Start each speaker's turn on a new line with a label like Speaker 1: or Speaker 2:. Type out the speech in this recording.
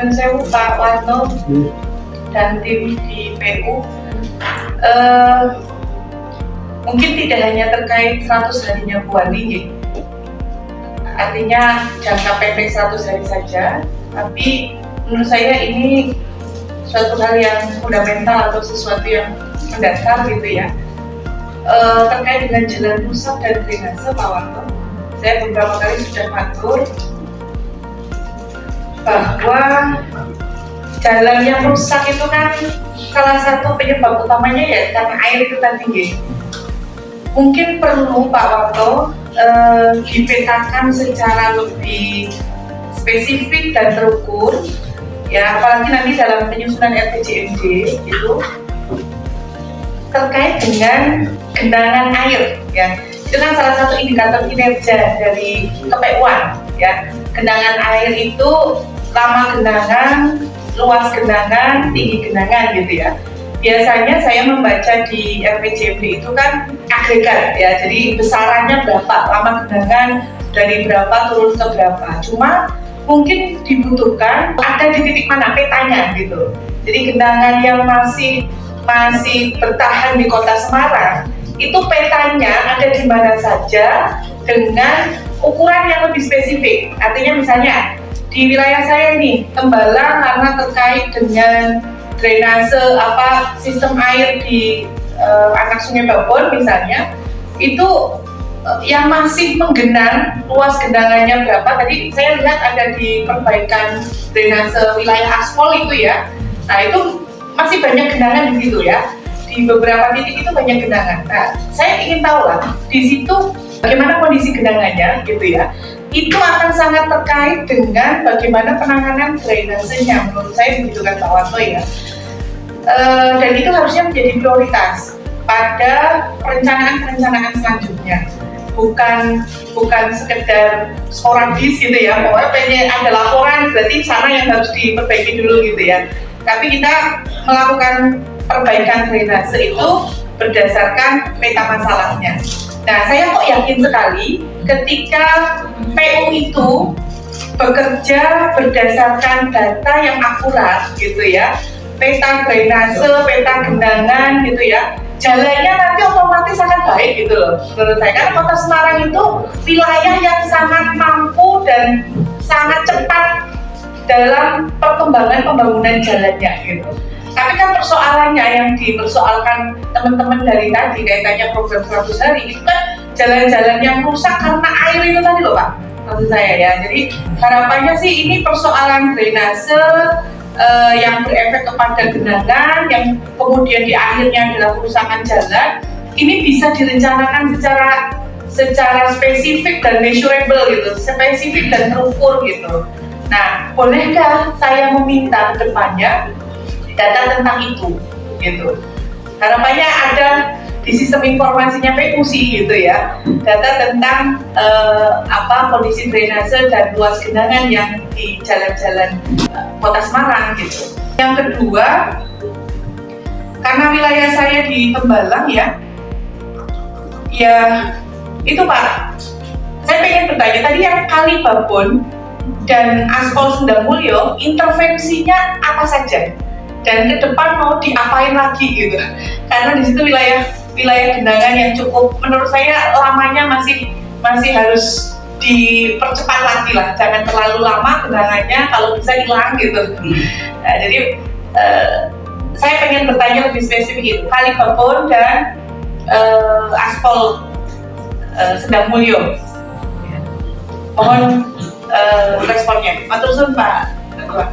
Speaker 1: Nyun sewu Pak Warno dan tim di PU. Mungkin tidak hanya terkait 100 harinya Bu Wani, artinya jangka pendek 100 hari saja, tapi menurut saya ini suatu hal yang fundamental atau sesuatu yang mendasar gitu ya. Terkait dengan jalan rusak dan drainase Pak Warno, saya beberapa kali sudah matur bahwa jalan yang rusak itu kan salah satu penyebab utamanya ya karena air itu tadi ya. Mungkin perlu Pak Warno dipetakan secara lebih spesifik dan terukur ya, apalagi nanti dalam penyusunan RPJMD itu terkait dengan genangan air ya. Itu kan salah satu indikator kinerja dari KPU-an ya. Genangan air itu lama genangan, luas genangan, tinggi genangan gitu ya. Biasanya saya membaca di RPJMD itu kan agregat ya, jadi besarannya berapa, lama genangan dari berapa turun ke berapa. Cuma mungkin dibutuhkan ada di titik mana petanya gitu. Jadi genangan yang masih bertahan di Kota Semarang itu petanya ada di mana saja dengan ukuran yang lebih spesifik. Artinya misalnya di wilayah saya nih Tembalang karena terkait dengan drainase sistem air di anak Sungai Babon misalnya, itu yang masih menggenang, luas genangannya berapa, tadi saya lihat ada di perbaikan drainase wilayah aspal itu ya. Nah itu masih banyak genangan di situ ya, di beberapa titik itu banyak genangan. Nah saya ingin tahu lah di situ bagaimana kondisi genangannya gitu ya. Itu akan sangat terkait dengan bagaimana penanganan drainasenya, menurut saya begitu kan Pak Warno ya. Dan itu harusnya menjadi prioritas pada perencanaan selanjutnya, bukan sekedar sporadis gitu ya. Pokoknya pengen ada laporan berarti sana yang harus diperbaiki dulu gitu ya. Tapi kita melakukan perbaikan drainase itu berdasarkan peta masalahnya. Nah, saya kok yakin sekali ketika PU itu bekerja berdasarkan data yang akurat gitu ya, peta drainase, peta genangan gitu ya, jalannya nanti otomatis akan baik gitu loh menurut saya. Karena Kota Semarang itu wilayah yang sangat mampu dan sangat cepat dalam perkembangan pembangunan jalannya gitu. Tapi kan persoalannya yang dipersoalkan teman-teman dari tadi kaitannya program 100 hari itu kan jalan-jalan yang rusak karena air itu tadi loh Pak, maksud saya ya. Jadi harapannya sih ini persoalan drainase yang berefek kepada genangan yang kemudian di akhirnya adalah kerusakan jalan, ini bisa direncanakan secara spesifik dan measurable gitu, spesifik dan terukur gitu. Nah, bolehkah saya meminta ke depannya data tentang itu gitu. Harapannya ada di sistem informasinya PU sih gitu ya, data tentang kondisi drainase dan luas genangan yang di jalan-jalan Kota Semarang gitu. Yang kedua, karena wilayah saya di Tembalang ya itu Pak, saya pengen bertanya tadi yang Kali Babon dan Aspal Sendang Mulyo intervensinya apa saja dan ke depan mau diapain lagi gitu, karena di situ wilayah genangan yang cukup menurut saya lamanya masih harus dipercepat lagi lah, jangan terlalu lama genangannya, kalau bisa hilang gitu. Nah, jadi saya pengen bertanya lebih spesifik itu Kali Babon dan Aspal Sendang Mulyo. Mohon responnya. Matur suwun Pak Ketua.